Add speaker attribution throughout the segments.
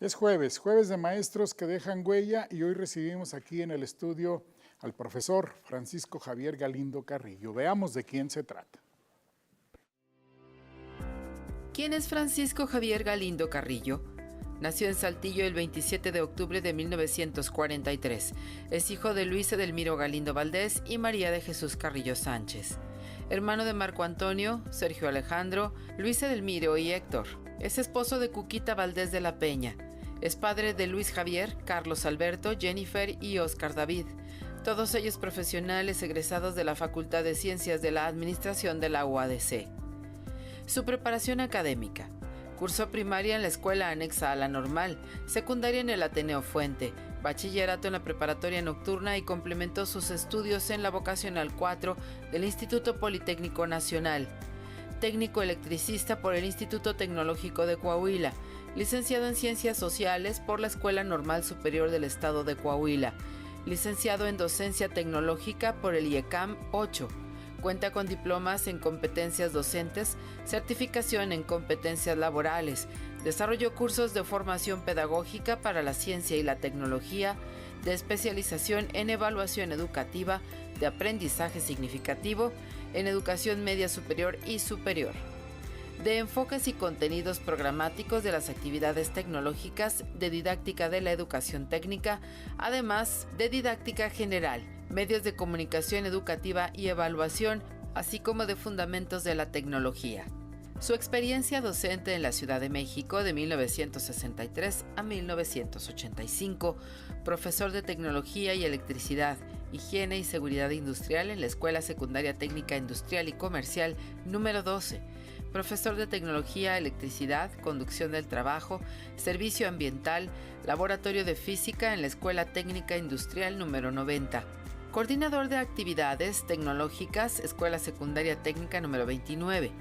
Speaker 1: Es jueves, jueves de maestros que dejan huella y hoy recibimos aquí en el estudio al profesor Francisco Javier Galindo Carrillo. Veamos de quién se trata.
Speaker 2: ¿Quién es Francisco Javier Galindo Carrillo? Nació en Saltillo el 27 de octubre de 1943. Es hijo de Luis Edelmiro Galindo Valdés y María de Jesús Carrillo Sánchez. Hermano de Marco Antonio, Sergio Alejandro, Luis Edelmiro y Héctor. Es esposo de Cuquita Valdés de la Peña. Es padre de Luis Javier, Carlos Alberto, Jennifer y Óscar David. Todos ellos profesionales egresados de la Facultad de Ciencias de la Administración de la UADC. Su preparación académica. Cursó primaria en la escuela anexa a la normal, secundaria en el Ateneo Fuente, bachillerato en la preparatoria nocturna y complementó sus estudios en la vocacional 4 del Instituto Politécnico Nacional. Técnico electricista por el Instituto Tecnológico de Coahuila, licenciado en Ciencias Sociales por la Escuela Normal Superior del Estado de Coahuila, licenciado en Docencia Tecnológica por el IECAM 8. Cuenta con diplomas en competencias docentes, certificación en competencias laborales, desarrolló cursos de formación pedagógica para la ciencia y la tecnología, de especialización en evaluación educativa, de aprendizaje significativo, en educación media superior y superior, de enfoques y contenidos programáticos de las actividades tecnológicas, de didáctica de la educación técnica, además de didáctica general, medios de comunicación educativa y evaluación, así como de fundamentos de la tecnología. Su experiencia docente en la Ciudad de México de 1963 a 1985, profesor de Tecnología y Electricidad, Higiene y Seguridad Industrial en la Escuela Secundaria Técnica Industrial y Comercial número 12, profesor de Tecnología, Electricidad, Conducción del Trabajo, Servicio Ambiental, Laboratorio de Física en la Escuela Técnica Industrial número 90, coordinador de actividades tecnológicas, Escuela Secundaria Técnica número 29,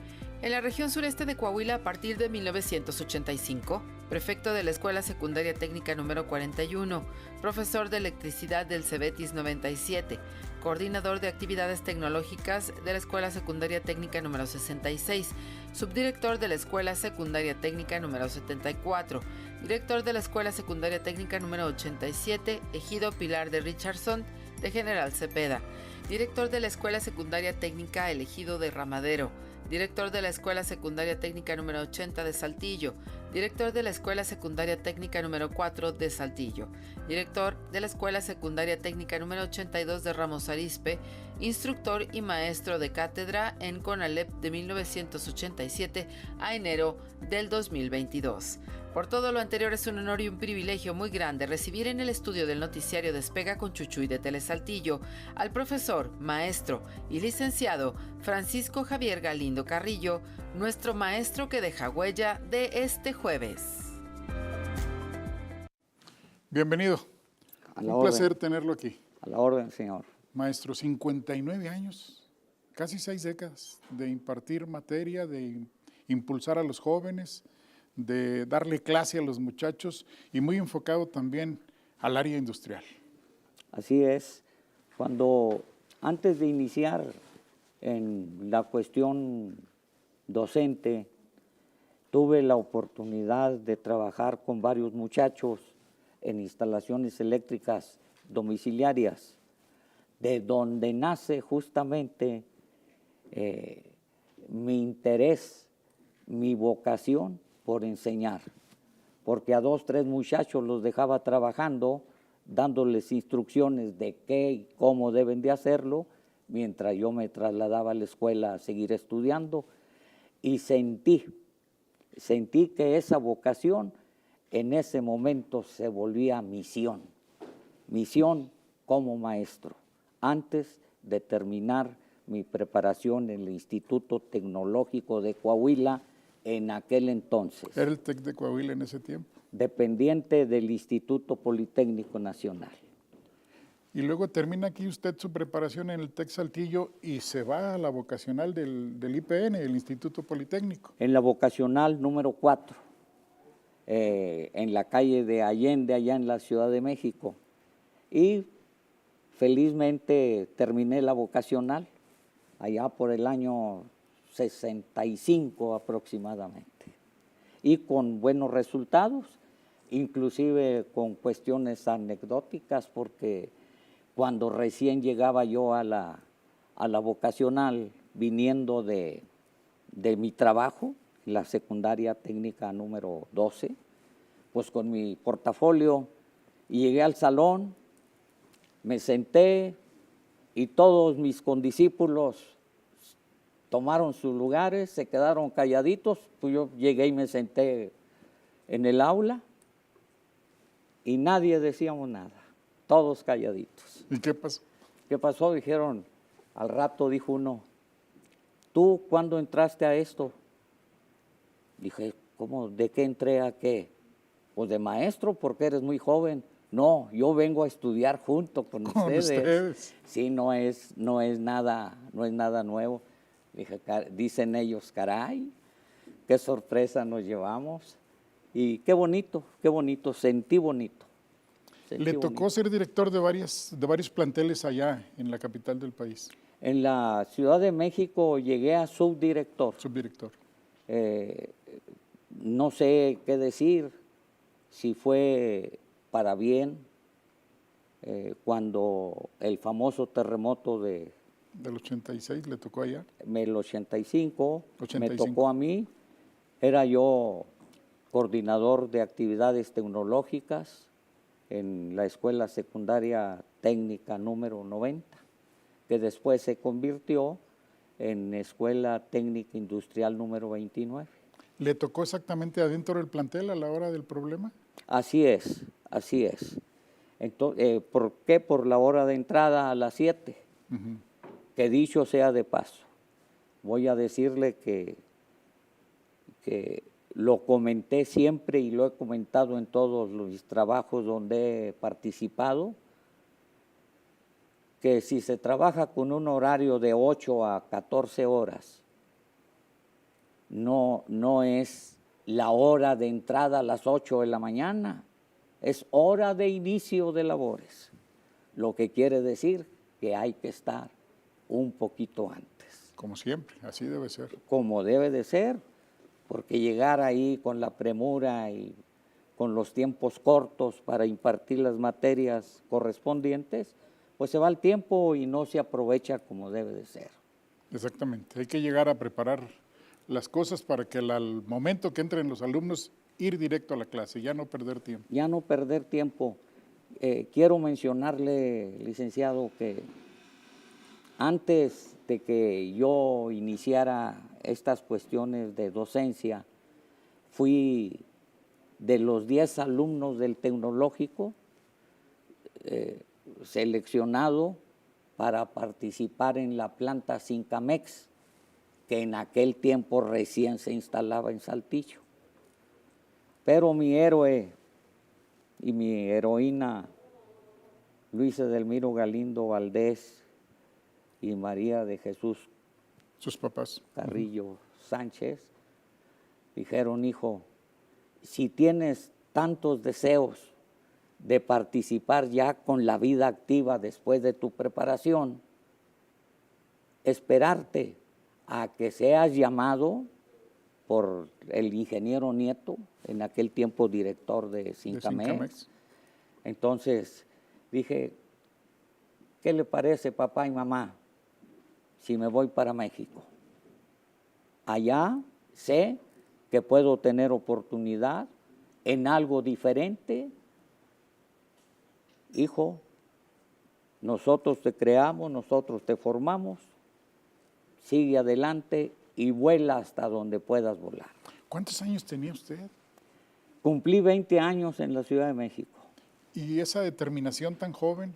Speaker 2: en la región sureste de Coahuila a partir de 1985, prefecto de la Escuela Secundaria Técnica número 41, profesor de electricidad del CEBETIS 97, coordinador de actividades tecnológicas de la Escuela Secundaria Técnica número 66, subdirector de la Escuela Secundaria Técnica número 74, director de la Escuela Secundaria Técnica número 87, Ejido Pilar de Richardson, de General Cepeda, director de la Escuela Secundaria Técnica El Ejido de Ramadero, director de la Escuela Secundaria Técnica número 80 de Saltillo, director de la Escuela Secundaria Técnica número 4 de Saltillo, director de la Escuela Secundaria Técnica número 82 de Ramos Arizpe, instructor y maestro de cátedra en CONALEP de 1987 a enero del 2022. Por todo lo anterior, es un honor y un privilegio muy grande recibir en el estudio del noticiario Despega con Chuchuy de Telesaltillo al profesor, maestro y licenciado Francisco Javier Galindo Carrillo, nuestro maestro que deja huella de este jueves.
Speaker 1: Bienvenido. Un placer tenerlo aquí.
Speaker 3: A la orden, señor.
Speaker 1: Maestro, 59 años, casi 6 décadas de impartir materia, de impulsar a los jóvenes, de darle clase a los muchachos y muy enfocado también al área industrial.
Speaker 3: Así es. Antes de iniciar en la cuestión docente, tuve la oportunidad de trabajar con varios muchachos en instalaciones eléctricas domiciliarias, de donde nace justamente mi interés, mi vocación por enseñar, porque a 2, 3 muchachos los dejaba trabajando, dándoles instrucciones de qué y cómo deben de hacerlo, mientras yo me trasladaba a la escuela a seguir estudiando, y sentí que esa vocación en ese momento se volvía misión como maestro, antes de terminar mi preparación en el Instituto Tecnológico de Coahuila en aquel entonces.
Speaker 1: ¿Era el TEC de Coahuila en ese tiempo?
Speaker 3: Dependiente del Instituto Politécnico Nacional.
Speaker 1: Y luego termina aquí usted su preparación en el TEC Saltillo y se va a la vocacional del IPN, el Instituto Politécnico.
Speaker 3: En la vocacional número 4, en la calle de Allende, allá en la Ciudad de México. Y felizmente terminé la vocacional allá por el año 65 aproximadamente. Y con buenos resultados, inclusive con cuestiones anecdóticas, porque cuando recién llegaba yo a la vocacional, viniendo de mi trabajo, la secundaria técnica número 12, pues con mi portafolio, y llegué al salón, me senté y todos mis condiscípulos tomaron sus lugares, se quedaron calladitos, pues yo llegué y me senté en el aula y nadie decíamos nada, todos calladitos.
Speaker 1: ¿Y qué pasó?
Speaker 3: ¿Qué pasó? Dijeron, al rato dijo uno, ¿tú cuándo entraste a esto? Dije, ¿cómo? ¿De qué entré a qué? Pues de maestro, porque eres muy joven. No, yo vengo a estudiar junto con ustedes. Sí, no es nada nuevo. Dije, dicen ellos, caray, qué sorpresa nos llevamos. Y qué bonito, sentí bonito.
Speaker 1: Le tocó ser director de varios planteles allá en la capital del país.
Speaker 3: En la Ciudad de México llegué a subdirector.
Speaker 1: Subdirector.
Speaker 3: No sé qué decir, si fue para bien, cuando el famoso terremoto del
Speaker 1: 86 le tocó allá.
Speaker 3: El 85, me tocó a mí, era yo coordinador de actividades tecnológicas en la Escuela Secundaria Técnica número 90, que después se convirtió en Escuela Técnica Industrial número 29.
Speaker 1: ¿Le tocó exactamente adentro del plantel a la hora del problema?
Speaker 3: Así es. Entonces, ¿por qué? Por la hora de entrada a las 7. Que dicho sea de paso, voy a decirle que lo comenté siempre y lo he comentado en todos los trabajos donde he participado, que si se trabaja con un horario de 8 a 14 horas, no es la hora de entrada a las 8 de la mañana, es hora de inicio de labores, lo que quiere decir que hay que estar un poquito antes.
Speaker 1: Como siempre, así debe ser.
Speaker 3: Como debe de ser, porque llegar ahí con la premura y con los tiempos cortos para impartir las materias correspondientes, pues se va el tiempo y no se aprovecha como debe de ser.
Speaker 1: Exactamente, hay que llegar a preparar las cosas para que al momento que entren los alumnos, ir directo a la clase, ya no perder tiempo.
Speaker 3: Ya no perder tiempo. Quiero mencionarle, licenciado, que antes de que yo iniciara estas cuestiones de docencia, fui de los 10 alumnos del tecnológico seleccionado para participar en la planta Cincamex, que en aquel tiempo recién se instalaba en Saltillo. Pero mi héroe y mi heroína, Luis Edelmiro Galindo Valdés y María de Jesús
Speaker 1: sus papás
Speaker 3: Carrillo Sánchez, dijeron, hijo, si tienes tantos deseos de participar ya con la vida activa después de tu preparación, esperarte a que seas llamado por el ingeniero Nieto, en aquel tiempo director de Cincamex. Entonces dije, ¿qué le parece, papá y mamá, si me voy para México? Allá sé que puedo tener oportunidad en algo diferente. Hijo, nosotros te creamos, nosotros te formamos, sigue adelante y vuela hasta donde puedas volar.
Speaker 1: ¿Cuántos años tenía usted?
Speaker 3: Cumplí 20 años en la Ciudad de México.
Speaker 1: ¿Y esa determinación tan joven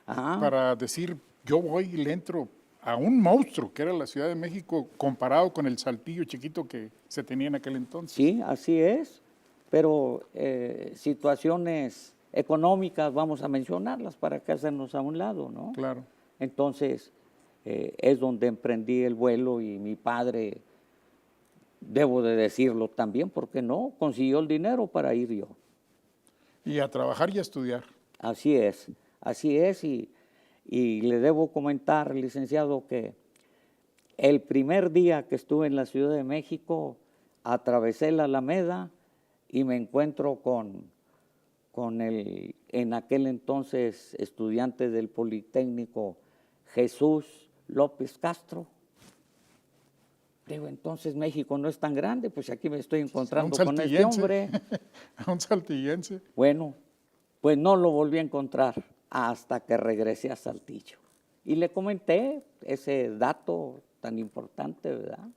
Speaker 3: Ajá.
Speaker 1: para decir, yo voy y le entro a un monstruo que era la Ciudad de México comparado con el Saltillo chiquito que se tenía en aquel entonces?
Speaker 3: Sí, así es, pero situaciones económicas vamos a mencionarlas para que hacernos a un lado, ¿no?
Speaker 1: Claro.
Speaker 3: Entonces es donde emprendí el vuelo y mi padre, debo de decirlo también, porque no, consiguió el dinero para ir yo.
Speaker 1: Y a trabajar y a estudiar.
Speaker 3: Así es, y le debo comentar, licenciado, que el primer día que estuve en la Ciudad de México, atravesé la Alameda y me encuentro con el, en aquel entonces, estudiante del Politécnico, Jesús López Castro. Digo, entonces México no es tan grande, pues aquí me estoy encontrando con este hombre.
Speaker 1: A un saltillense.
Speaker 3: Bueno, pues no lo volví a encontrar hasta que regresé a Saltillo. Y le comenté ese dato tan importante, ¿verdad?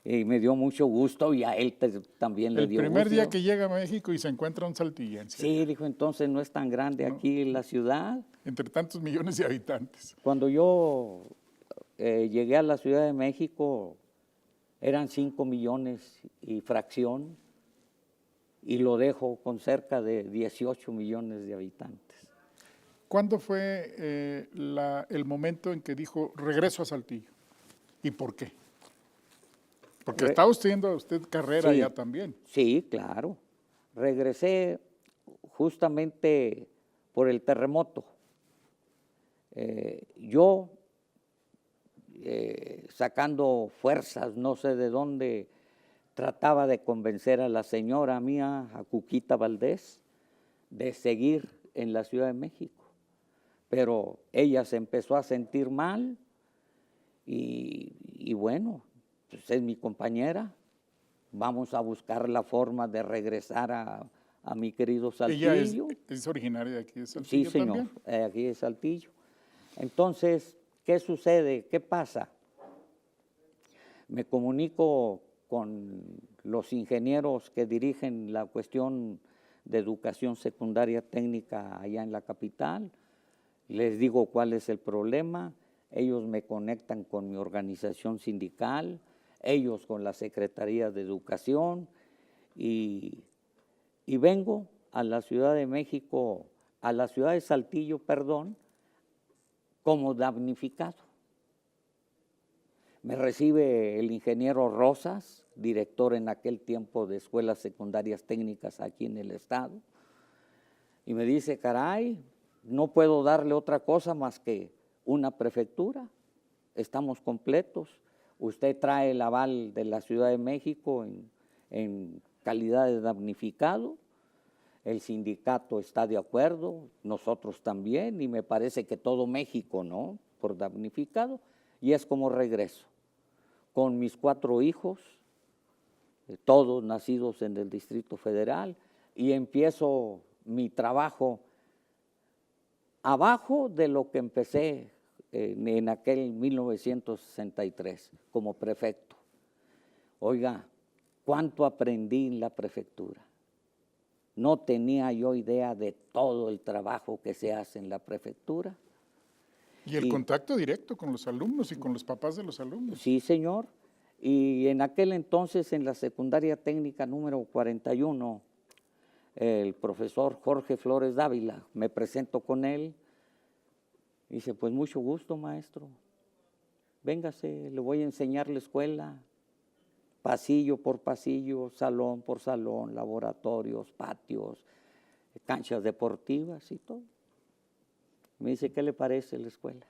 Speaker 3: Y me dio mucho gusto y a él también le dio gusto.
Speaker 1: El primer día que llega a México y se encuentra un saltillense.
Speaker 3: Sí, dijo, entonces no es tan grande aquí la ciudad.
Speaker 1: Entre tantos millones de habitantes.
Speaker 3: Cuando yo llegué a la Ciudad de México, eran 5 millones y fracción, y lo dejo con cerca de 18 millones de habitantes.
Speaker 1: ¿Cuándo fue el momento en que dijo, regreso a Saltillo? ¿Y por qué? Porque está haciendo usted carrera
Speaker 3: Sí,
Speaker 1: ya también.
Speaker 3: Sí, claro. Regresé justamente por el terremoto. Yo, sacando fuerzas, no sé de dónde, trataba de convencer a la señora mía, a Cuquita Valdés, de seguir en la Ciudad de México. Pero ella se empezó a sentir mal y bueno, pues es mi compañera. Vamos a buscar la forma de regresar a mi querido Saltillo.
Speaker 1: Ella es originaria de aquí de Saltillo.
Speaker 3: Sí, señor,
Speaker 1: también.
Speaker 3: aquí de Saltillo. Entonces, ¿qué sucede? ¿Qué pasa? Me comunico con los ingenieros que dirigen la cuestión de educación secundaria técnica allá en la capital. Les digo cuál es el problema. Ellos me conectan con mi organización sindical, ellos con la Secretaría de Educación y vengo a la Ciudad de México, a la ciudad de Saltillo, perdón, como damnificado. Me recibe el ingeniero Rosas, director en aquel tiempo de escuelas secundarias técnicas aquí en el estado, y me dice, caray, no puedo darle otra cosa más que una prefectura, estamos completos, usted trae el aval de la Ciudad de México en calidad de damnificado, el sindicato está de acuerdo, nosotros también, y me parece que todo México, ¿no?, por damnificado, y es como regreso, con mis 4 hijos, todos nacidos en el Distrito Federal, y empiezo mi trabajo abajo de lo que empecé en aquel 1963 como prefecto. Oiga, ¿cuánto aprendí en la prefectura? No tenía yo idea de todo el trabajo que se hace en la prefectura.
Speaker 1: Y el contacto directo con los alumnos y con los papás de los alumnos.
Speaker 3: Sí, señor. Y en aquel entonces, en la secundaria técnica número 41, el profesor Jorge Flores Dávila, me presento con él, dice, pues mucho gusto, maestro, véngase, le voy a enseñar la escuela, pasillo por pasillo, salón por salón, laboratorios, patios, canchas deportivas y todo. Me dice, ¿qué le parece la escuela?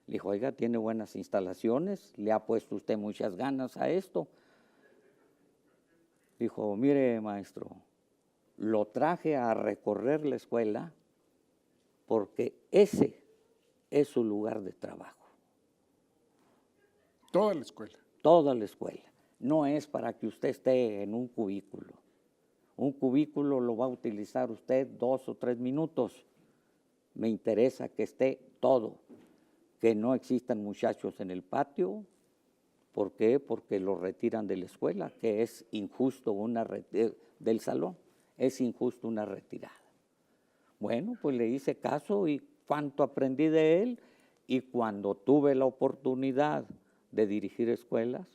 Speaker 3: Le dijo, oiga, tiene buenas instalaciones, le ha puesto usted muchas ganas a esto. Dijo, mire, maestro, lo traje a recorrer la escuela porque ese es su lugar de trabajo.
Speaker 1: Toda la escuela.
Speaker 3: Toda la escuela. No es para que usted esté en un cubículo. Un cubículo lo va a utilizar usted 2 o 3 minutos. Me interesa que esté todo, que no existan muchachos en el patio. ¿Por qué? Porque los retiran de la escuela, que es injusto del salón, es injusto una retirada. Bueno, pues le hice caso y cuánto aprendí de él, y cuando tuve la oportunidad de dirigir escuelas,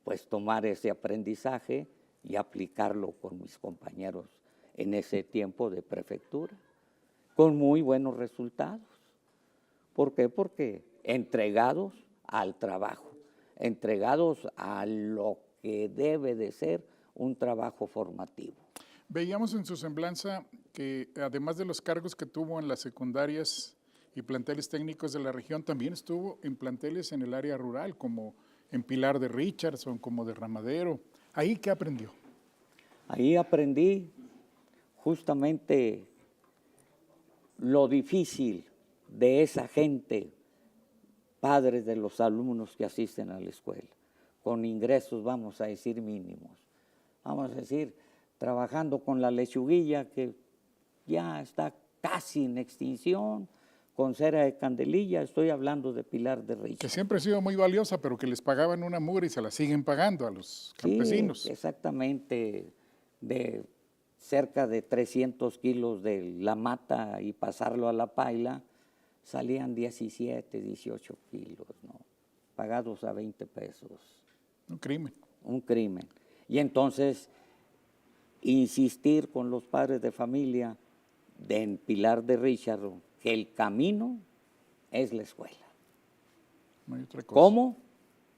Speaker 3: pues tomar ese aprendizaje y aplicarlo con mis compañeros en ese tiempo de prefectura, con muy buenos resultados. ¿Por qué? Porque entregados al trabajo, entregados a lo que debe de ser un trabajo formativo.
Speaker 1: Veíamos en su semblanza que además de los cargos que tuvo en las secundarias y planteles técnicos de la región, también estuvo en planteles en el área rural, como en Pilar de Richardson, como de Ramadero. ¿Ahí qué aprendió?
Speaker 3: Ahí aprendí justamente lo difícil de esa gente, padres de los alumnos que asisten a la escuela, con ingresos, vamos a decir, mínimos. Vamos a decir, trabajando con la lechuguilla que ya está casi en extinción, con cera de candelilla, estoy hablando de Pilar de Richard.
Speaker 1: Que siempre ha sido muy valiosa, pero que les pagaban una mugre y se la siguen pagando a los campesinos.
Speaker 3: Sí, exactamente, de cerca de 300 kilos de la mata y pasarlo a la paila, salían 17, 18 kilos, ¿no? Pagados a 20 pesos.
Speaker 1: Un crimen.
Speaker 3: Un crimen. Y entonces, insistir con los padres de familia de Pilar de Richard que el camino es la escuela.
Speaker 1: No hay otra cosa.
Speaker 3: ¿Cómo?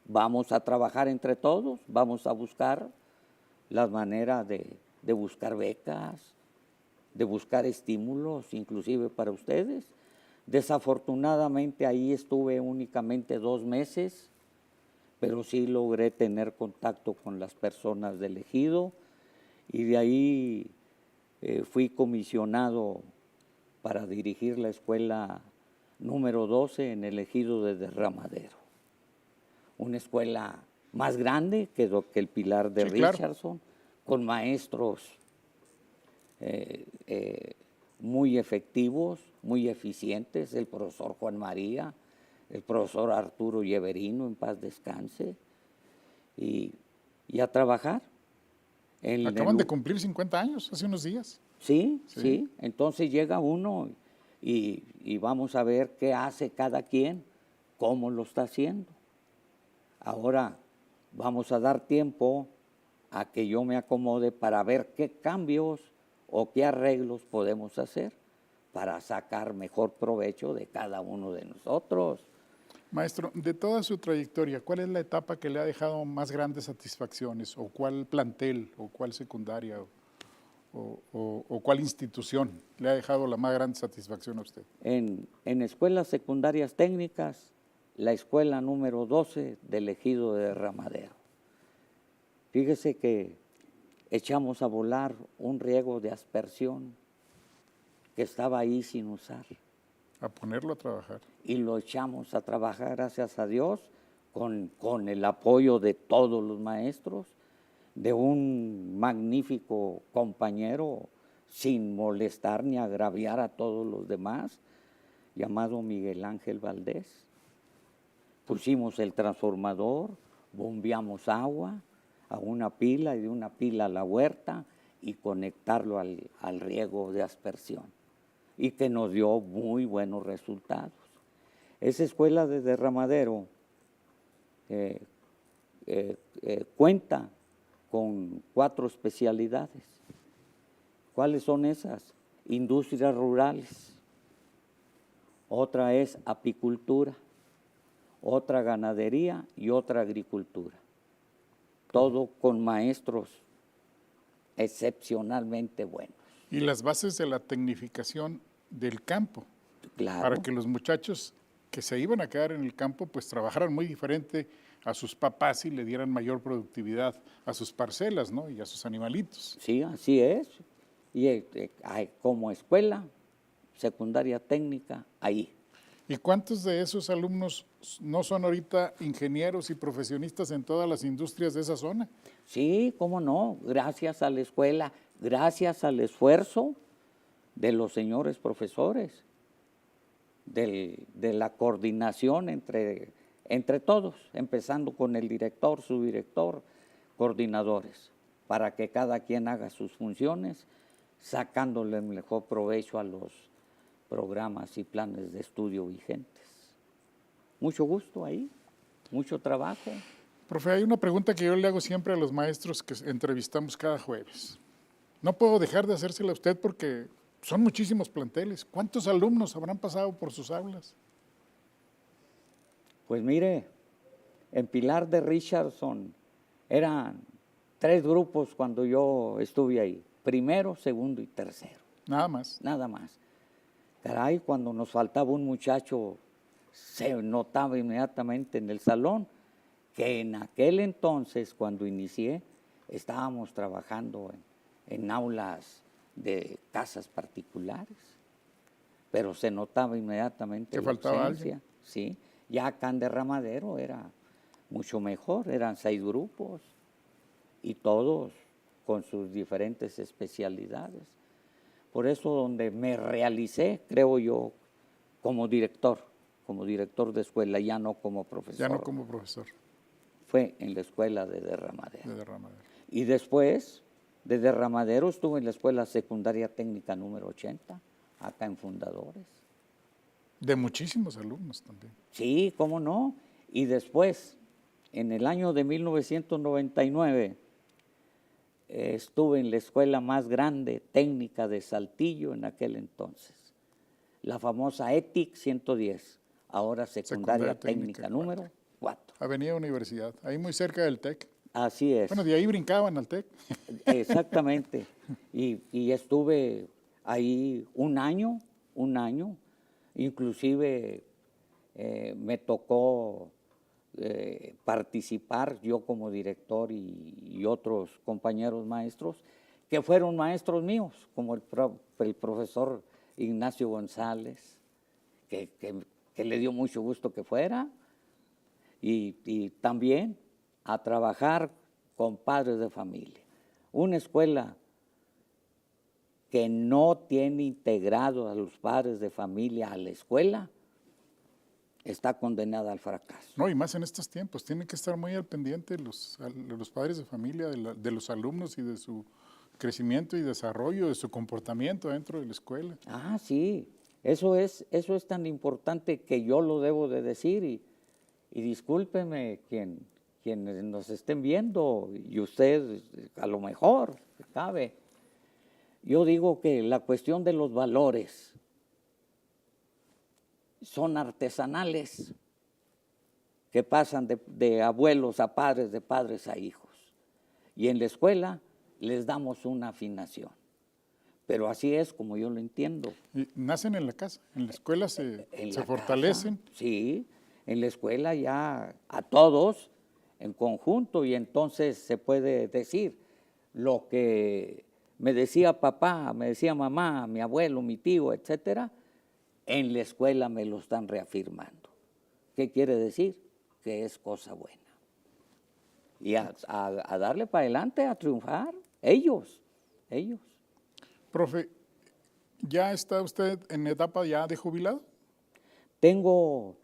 Speaker 3: Vamos a trabajar entre todos, vamos a buscar las maneras de buscar becas, de buscar estímulos, inclusive para ustedes. Desafortunadamente ahí estuve únicamente 2 meses, pero sí logré tener contacto con las personas del ejido y de ahí fui comisionado para dirigir la escuela número 12 en el ejido de Derramadero. Una escuela más grande que el Pilar de Richardson, claro, con maestros muy efectivos, muy eficientes, el profesor Juan María, el profesor Arturo Yeverino, en paz descanse, y a trabajar.
Speaker 1: Acaban de cumplir 50 años, hace unos días.
Speaker 3: Sí. Entonces llega uno y vamos a ver qué hace cada quien, cómo lo está haciendo. Ahora vamos a dar tiempo a que yo me acomode para ver qué cambios o qué arreglos podemos hacer para sacar mejor provecho de cada uno de nosotros.
Speaker 1: Maestro, de toda su trayectoria, ¿cuál es la etapa que le ha dejado más grandes satisfacciones? ¿O cuál plantel, o cuál secundaria, o cuál institución le ha dejado la más grande satisfacción a usted?
Speaker 3: En escuelas secundarias técnicas, la escuela número 12 del ejido de Derramadero. Fíjese que echamos a volar un riego de aspersión que estaba ahí sin usar.
Speaker 1: A ponerlo a trabajar.
Speaker 3: Y lo echamos a trabajar, gracias a Dios, con el apoyo de todos los maestros, de un magnífico compañero, sin molestar ni agraviar a todos los demás, llamado Miguel Ángel Valdés. Pusimos el transformador, bombeamos agua a una pila y de una pila a la huerta y conectarlo al riego de aspersión, y que nos dio muy buenos resultados. Esa escuela de Derramadero cuenta con 4 especialidades. ¿Cuáles son esas? Industrias rurales, otra es apicultura, otra ganadería y otra agricultura. Todo con maestros excepcionalmente buenos.
Speaker 1: Y las bases de la tecnificación del campo.
Speaker 3: Claro.
Speaker 1: Para que los muchachos que se iban a quedar en el campo, pues trabajaran muy diferente a sus papás y le dieran mayor productividad a sus parcelas, ¿no? Y a sus animalitos.
Speaker 3: Sí, así es. Y como escuela secundaria técnica, ahí.
Speaker 1: ¿Y cuántos de esos alumnos no son ahorita ingenieros y profesionistas en todas las industrias de esa zona?
Speaker 3: Sí, cómo no, gracias a la escuela, gracias al esfuerzo de los señores profesores, de la coordinación entre todos, empezando con el director, subdirector, coordinadores, para que cada quien haga sus funciones, sacándole el mejor provecho a los programas y planes de estudio vigentes. Mucho gusto ahí, mucho trabajo.
Speaker 1: Profe, hay una pregunta que yo le hago siempre a los maestros que entrevistamos cada jueves. No puedo dejar de hacérsela a usted porque son muchísimos planteles. ¿Cuántos alumnos habrán pasado por sus aulas?
Speaker 3: Pues mire, en Pilar de Richardson eran 3 grupos cuando yo estuve ahí. Primero, segundo y tercero.
Speaker 1: Nada más.
Speaker 3: Nada más. Caray, cuando nos faltaba un muchacho, se notaba inmediatamente en el salón que en aquel entonces, cuando inicié, estábamos trabajando en aulas de casas particulares, pero se notaba inmediatamente
Speaker 1: Que
Speaker 3: la
Speaker 1: faltaba
Speaker 3: ausencia, ¿sí? Ya acá en Derramadero era mucho mejor, eran 6 grupos y todos con sus diferentes especialidades. Por eso donde me realicé, creo yo, como director de escuela, ya no como profesor.
Speaker 1: Ya no como profesor
Speaker 3: Fue en la escuela de Derramadero.
Speaker 1: de Derramadero.
Speaker 3: Y después de Derramadero estuve en la escuela secundaria técnica número 80, acá en Fundadores.
Speaker 1: De muchísimos alumnos también.
Speaker 3: Sí, cómo no. Y después, en el año de 1999, estuve en la escuela más grande técnica de Saltillo en aquel entonces, la famosa ETIC 110, ahora secundaria técnica número 4.
Speaker 1: Avenida Universidad, ahí muy cerca del TEC.
Speaker 3: Así es.
Speaker 1: Bueno, de ahí brincaban al TEC.
Speaker 3: Exactamente. Y estuve ahí un año, inclusive me tocó participar yo como director y otros compañeros maestros que fueron maestros míos, como el profesor Ignacio González, que le dio mucho gusto que fuera, y también a trabajar con padres de familia. Una escuela que no tiene integrado a los padres de familia a la escuela está condenada al fracaso.
Speaker 1: No, y más en estos tiempos, tienen que estar muy al pendiente los padres de familia, de los alumnos y de su crecimiento y desarrollo, de su comportamiento dentro de la escuela.
Speaker 3: Ah, sí, eso es tan importante que yo lo debo de decir y discúlpeme quienes nos estén viendo y usted a lo mejor, que cabe. Yo digo que la cuestión de los valores son artesanales que pasan de abuelos a padres, de padres a hijos. Y en la escuela les damos una afinación. Pero así es como yo lo entiendo.
Speaker 1: Y nacen en la casa, en la escuela se fortalecen.
Speaker 3: Casa, sí, en la escuela ya a todos en conjunto, y entonces se puede decir lo que me decía papá, me decía mamá, mi abuelo, mi tío, etcétera, en la escuela me lo están reafirmando. ¿Qué quiere decir? Que es cosa buena. Y a darle para adelante, a triunfar, ellos.
Speaker 1: Profe, ¿ya está usted en etapa ya de jubilado?
Speaker 3: Tengo...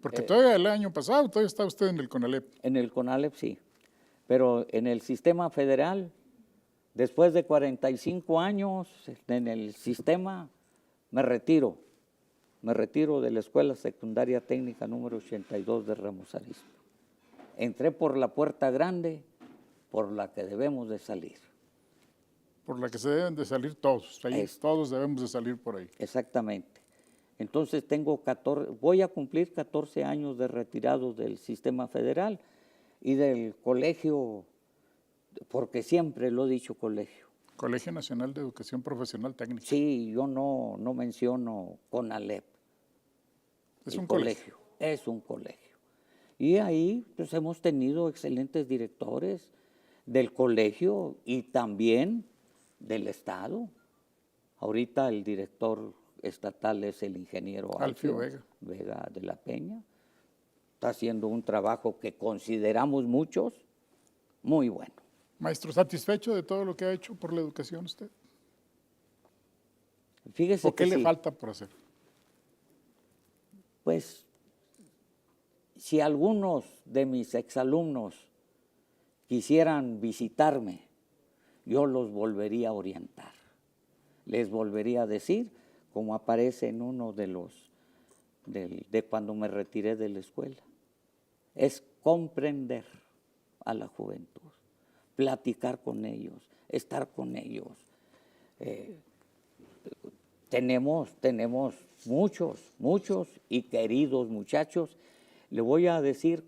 Speaker 1: Porque todavía el año pasado, todavía está usted en el CONALEP.
Speaker 3: En el CONALEP sí, pero en el sistema federal, después de 45 años en el sistema, me retiro de la Escuela Secundaria Técnica número 82 de Ramos Arizpe. Entré por la puerta grande, por la que debemos de salir.
Speaker 1: Por la que se deben de salir todos, todos debemos de salir por ahí.
Speaker 3: Exactamente. Entonces voy a cumplir 14 años de retirado del sistema federal y del colegio, porque siempre lo he dicho colegio.
Speaker 1: Colegio Nacional de Educación Profesional Técnica.
Speaker 3: Sí, yo no menciono CONALEP.
Speaker 1: Es un colegio.
Speaker 3: Es un colegio. Y ahí pues hemos tenido excelentes directores del colegio y también del Estado. Ahorita el director estatal es el ingeniero
Speaker 1: Alfio
Speaker 3: Vega de la Peña. Está haciendo un trabajo que consideramos muchos muy bueno.
Speaker 1: Maestro, ¿satisfecho de todo lo que ha hecho por la educación usted?
Speaker 3: Fíjese
Speaker 1: ¿O qué
Speaker 3: que
Speaker 1: le falta por hacer?
Speaker 3: Pues, si algunos de mis exalumnos quisieran visitarme, yo los volvería a orientar. Les volvería a decir, como aparece en uno de cuando me retiré de la escuela, es comprender a la juventud, platicar con ellos, estar con ellos. Tenemos muchos y queridos muchachos. Le voy a decir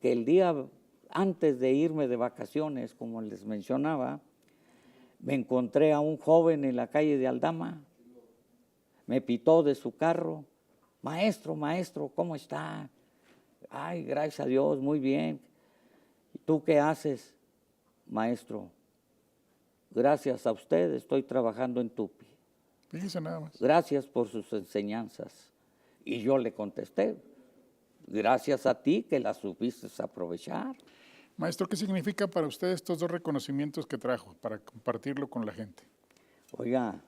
Speaker 3: que el día antes de irme de vacaciones, como les mencionaba, me encontré a un joven en la calle de Aldama, me pitó de su carro, maestro, ¿cómo está? Ay, gracias a Dios, muy bien. ¿Y tú qué haces? maestro, gracias a usted estoy trabajando en Tupi.
Speaker 1: Fíjese nada más.
Speaker 3: Gracias por sus enseñanzas. Y yo le contesté, gracias a ti que las supiste aprovechar.
Speaker 1: Maestro, ¿qué significa para usted estos dos reconocimientos que trajo para compartirlo con la gente?
Speaker 3: Oiga,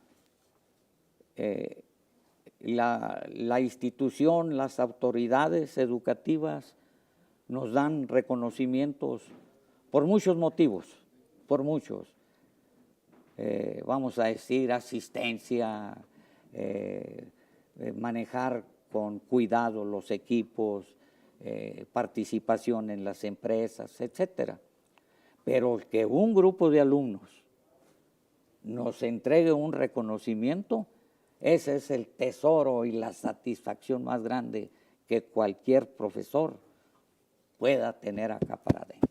Speaker 3: la institución, las autoridades educativas nos dan reconocimientos por muchos motivos, por muchos. Vamos a decir, asistencia, manejar con cuidado los equipos, participación en las empresas, etcétera. Pero que un grupo de alumnos nos entregue un reconocimiento, ese es el tesoro y la satisfacción más grande que cualquier profesor pueda tener acá para adentro.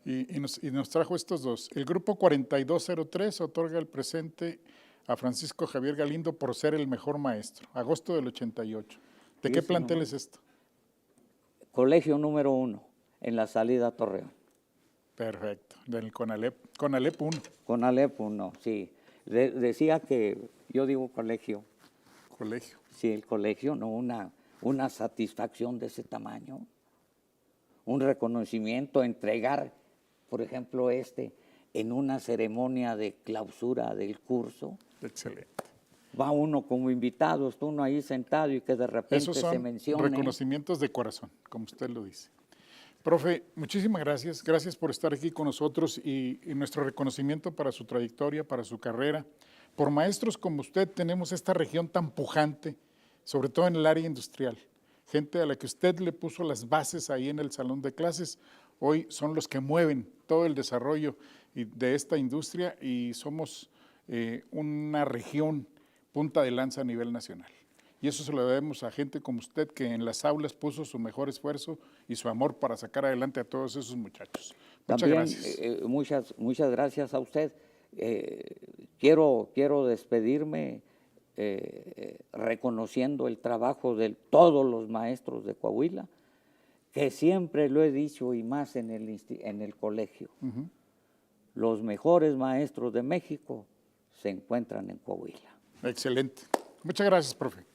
Speaker 1: Y nos trajo estos dos. El grupo 4203 otorga el presente a Francisco Javier Galindo por ser el mejor maestro, agosto del 88. ¿De qué plantel es esto?
Speaker 3: Colegio número 1, en la salida a Torreón.
Speaker 1: Perfecto, del CONALEP 1.
Speaker 3: CONALEP 1, sí. Decía que, yo digo colegio.
Speaker 1: Colegio.
Speaker 3: Sí, el colegio, no una satisfacción de ese tamaño. Un reconocimiento, entregar, por ejemplo, en una ceremonia de clausura del curso.
Speaker 1: Excelente.
Speaker 3: Va uno como invitado, está uno ahí sentado y que de repente
Speaker 1: Esos son
Speaker 3: se mencione.
Speaker 1: reconocimientos de corazón, como usted lo dice. Profe, muchísimas gracias. Gracias por estar aquí con nosotros y nuestro reconocimiento para su trayectoria, para su carrera. Por maestros como usted tenemos esta región tan pujante, sobre todo en el área industrial. Gente a la que usted le puso las bases ahí en el salón de clases, hoy son los que mueven todo el desarrollo de esta industria y somos una región punta de lanza a nivel nacional. Y eso se lo debemos a gente como usted que en las aulas puso su mejor esfuerzo y su amor para sacar adelante a todos esos muchachos. Muchas
Speaker 3: También,
Speaker 1: gracias.
Speaker 3: Muchas gracias a usted. Quiero despedirme reconociendo el trabajo de todos los maestros de Coahuila, que siempre lo he dicho y más en el colegio. Los mejores maestros de México se encuentran en Coahuila.
Speaker 1: Excelente. Muchas gracias, profe.